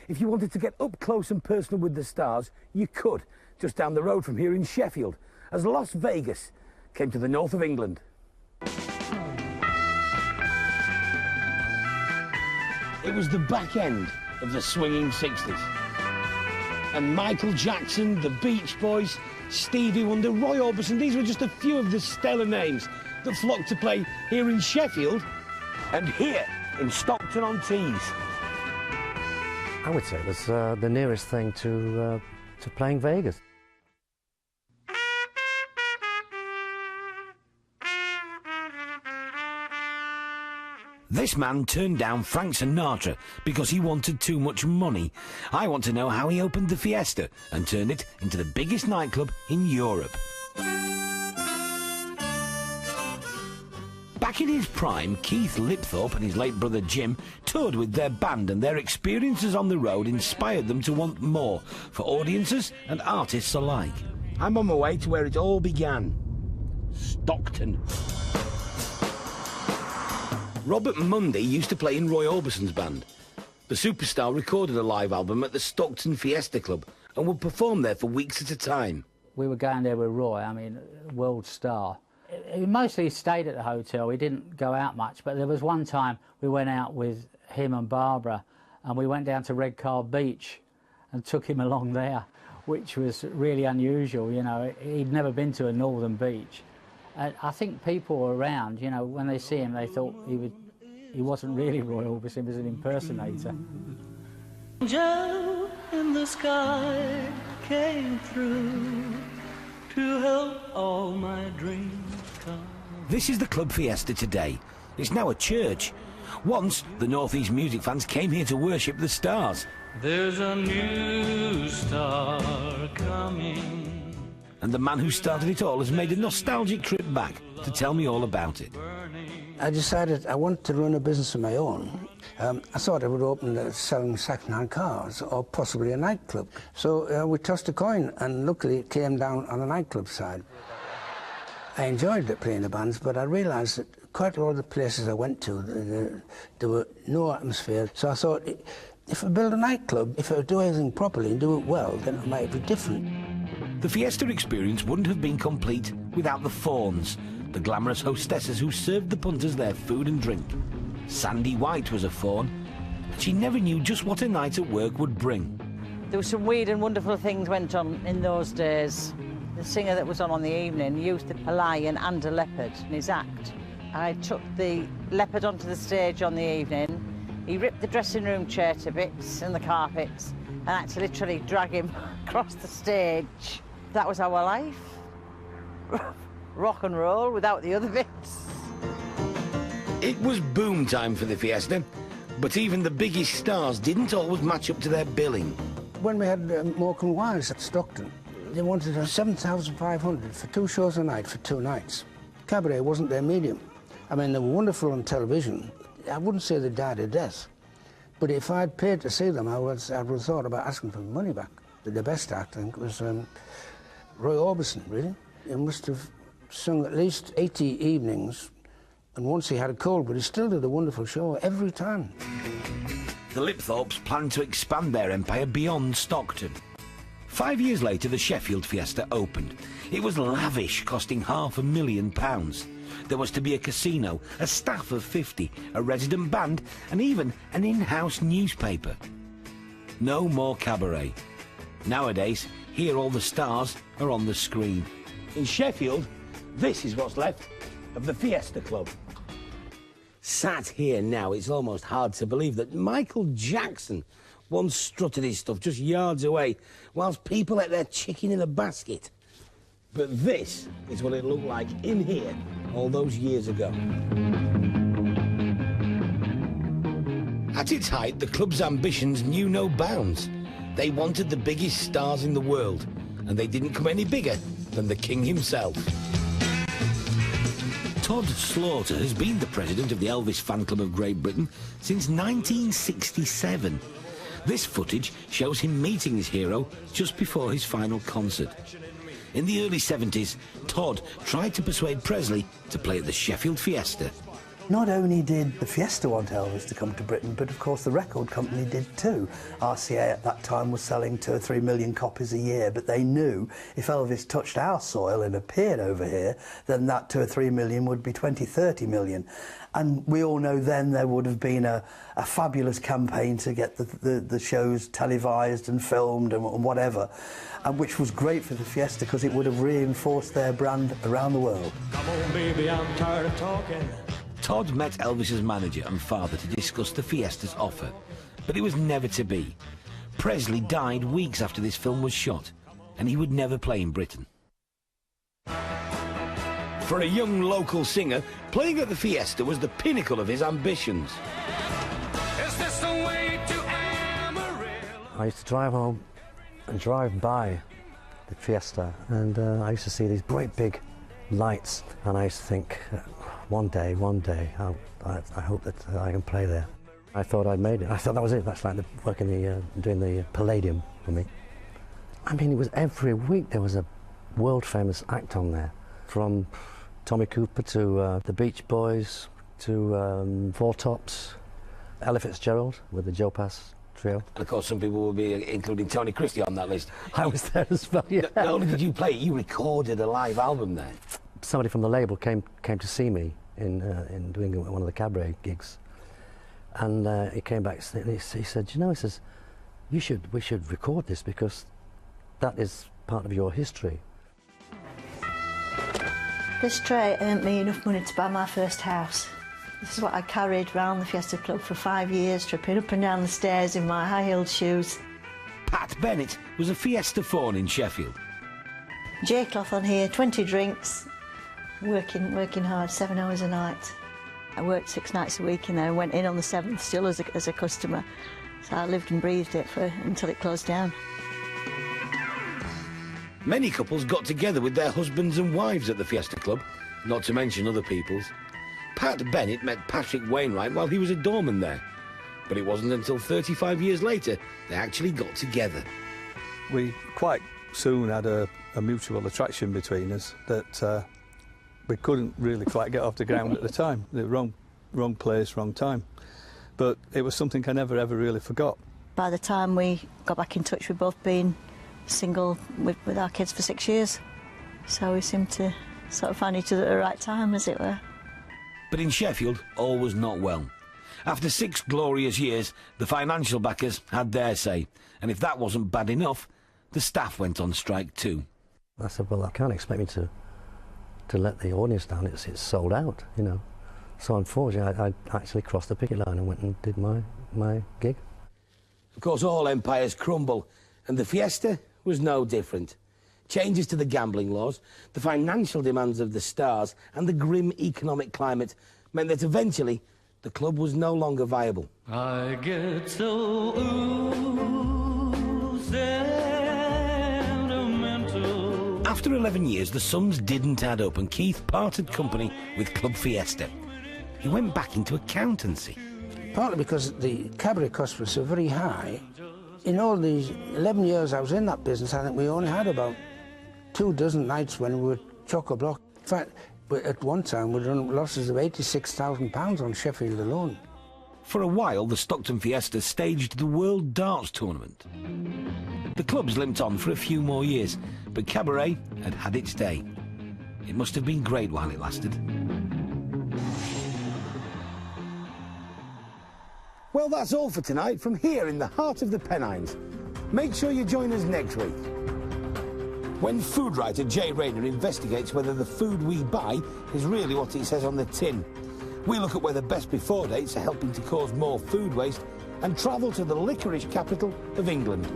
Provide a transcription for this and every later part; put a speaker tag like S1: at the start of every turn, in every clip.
S1: If you wanted to get up close and personal with the stars, you could, just down the road from here in Sheffield, as Las Vegas came to the north of England. It was the back end of the swinging 60s. And Michael Jackson, the Beach Boys, Stevie Wonder, Roy Orbison, these were just a few of the stellar names that flocked to play here in Sheffield and here in Stockton-on-Tees.
S2: I would say it was the nearest thing to playing Vegas.
S1: This man turned down Frank Sinatra because he wanted too much money. I want to know how he opened the Fiesta and turned it into the biggest nightclub in Europe. Back in his prime, Keith Lipthorpe and his late brother Jim toured with their band, and their experiences on the road inspired them to want more for audiences and artists alike. I'm on my way to where it all began. Stockton. Robert Mundy used to play in Roy Orbison's band. The superstar recorded a live album at the Stockton Fiesta Club and would perform there for weeks at a time.
S3: We were going there with Roy, I mean, world star. He mostly stayed at the hotel, we didn't go out much, but there was one time we went out with him and Barbara and we went down to Redcar Beach and took him along there, which was really unusual, you know. He'd never been to a northern beach. And I think people around, you know, when they see him, they thought he wasn't really Roy Orbison, he was an impersonator.
S4: Angel in the sky came through to help all my dreams come.
S1: This is the Club Fiesta today. It's now a church. Once, the North East music fans came here to worship the stars.
S4: There's a new star coming.
S1: And the man who started it all has made a nostalgic trip back to tell me all about it.
S5: I decided I wanted to run a business of my own. I thought I would open selling second-hand cars or possibly a nightclub. So we tossed a coin, and luckily it came down on the nightclub side. I enjoyed playing the bands, but I realised that quite a lot of the places I went to, there were no atmosphere. So I thought, if I build a nightclub, if I do everything properly and do it well, then it might be different.
S1: The Fiesta experience wouldn't have been complete without the Fawns, the glamorous hostesses who served the punters their food and drink. Sandy White was a Fawn, and she never knew just what a night at work would bring.
S6: There were some weird and wonderful things went on in those days. The singer that was on the evening used a lion and a leopard in his act. I took the leopard onto the stage on the evening. He ripped the dressing room chair to bits and the carpets, and I had to literally drag him across the stage. That was our life. Rock and roll without the other bits.
S1: It was boom time for the Fiesta, but even the biggest stars didn't always match up to their billing.
S5: When we had Morecambe Wise at Stockton, they wanted $7,500 for 2 shows a night for 2 nights. Cabaret wasn't their medium. I mean, they were wonderful on television. I wouldn't say they died a death, but if I'd paid to see them, I would have thought about asking for the money back. The best act, I think, was Roy Orbison, really. He must have sung at least 80 evenings, and once he had a cold, but he still did a wonderful show every time.
S1: The Lipthorpes planned to expand their empire beyond Stockton. 5 years later, the Sheffield Fiesta opened. It was lavish, costing £500,000. There was to be a casino, a staff of 50, a resident band, and even an in-house newspaper. No more cabaret. Nowadays, here all the stars are on the screen. In Sheffield, this is what's left of the Fiesta Club. Sat here now, it's almost hard to believe that Michael Jackson once strutted his stuff just yards away, whilst people ate their chicken in a basket. But this is what it looked like in here all those years ago. At its height, the club's ambitions knew no bounds. They wanted the biggest stars in the world, and they didn't come any bigger than the king himself. Todd Slaughter has been the president of the Elvis fan club of Great Britain since 1967. This footage shows him meeting his hero just before his final concert. In the early 70s, Todd tried to persuade Presley to play at the Sheffield Fiesta.
S7: Not only did the Fiesta want Elvis to come to Britain, but of course the record company did too. RCA at that time was selling 2 or 3 million copies a year, but they knew if Elvis touched our soil and appeared over here, then that 2 or 3 million would be 20, 30 million. And we all know then there would have been a fabulous campaign to get the shows televised and filmed and whatever, and which was great for the Fiesta because it would have reinforced their brand around the world.
S4: Come on, baby, I'm tired of talking.
S1: Todd met Elvis's manager and father to discuss the Fiesta's offer, but it was never to be. Presley died weeks after this film was shot, and he would never play in Britain. For a young local singer, playing at the Fiesta was the pinnacle of his ambitions.
S4: Is this the way to Amarillo?
S2: I used to drive home and drive by the Fiesta, and I used to see these great big lights, and I used to think, one day, I hope that I can play there. I thought I'd made it. I thought that was it. That's like doing the Palladium for me. I mean, it was every week there was a world-famous act on there, from Tommy Cooper to the Beach Boys to Four Tops, Ella Fitzgerald with the Joe Pass trio.
S1: And of course, some people will be including Tony Christie on that list.
S2: I was there as well, yeah.
S1: Not only did you play it, you recorded a live album there.
S2: Somebody from the label came to see me in doing one of the cabaret gigs, and he came back and he said, you know, he says, we should record this because that is part of your history.
S8: This tray earned me enough money to buy my first house. This is what I carried round the Fiesta Club for 5 years, tripping up and down the stairs in my high-heeled shoes.
S1: Pat Bennett was a Fiesta fawn in Sheffield.
S8: J-cloth on here, 20 drinks, working hard, 7 hours a night. I worked 6 nights a week in there and went in on the 7th still as a customer. So I lived and breathed it until it closed down.
S1: Many couples got together with their husbands and wives at the Fiesta Club, not to mention other people's. Pat Bennett met Patrick Wainwright while he was a doorman there, but it wasn't until 35 years later they actually got together.
S9: We quite soon had a mutual attraction between us that we couldn't really quite get off the ground at the time. The wrong place, wrong time. But it was something I never ever really forgot.
S8: By the time we got back in touch, we'd both been single with our kids for 6 years. So we seemed to sort of find each other at the right time, as it were.
S1: But in Sheffield, all was not well. After 6 glorious years, the financial backers had their say, and if that wasn't bad enough, the staff went on strike too.
S2: I said, well, I can't expect me to let the audience down. It's sold out, you know. So unfortunately, I actually crossed the picket line and went and did my gig.
S1: Of course, all empires crumble, and the Fiesta was no different. Changes to the gambling laws, the financial demands of the stars, and the grim economic climate meant that eventually the club was no longer viable.
S4: I get so sentimental.
S1: After 11 years, the sums didn't add up, and Keith parted company with Club Fiesta. He went back into accountancy.
S5: Partly because the cabaret costs were so very high. In all these 11 years I was in that business, I think we only had about 24 nights when we were chock-a-block. In fact, at one time we'd run losses of £86,000 on Sheffield alone.
S1: For a while, the Stockton Fiesta staged the World Darts Tournament. The clubs limped on for a few more years, but cabaret had had its day. It must have been great while it lasted. Well, that's all for tonight from here in the heart of the Pennines. Make sure you join us next week, when food writer Jay Rayner investigates whether the food we buy is really what it says on the tin. We look at whether best before dates are helping to cause more food waste and travel to the licorice capital of England.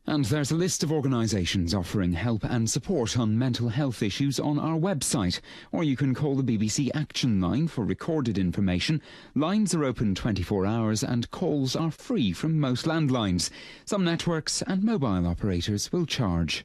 S10: And there's a list of organisations offering help and support on mental health issues on our website, or you can call the BBC Action Line for recorded information. Lines are open 24 hours and calls are free from most landlines. Some networks and mobile operators will charge.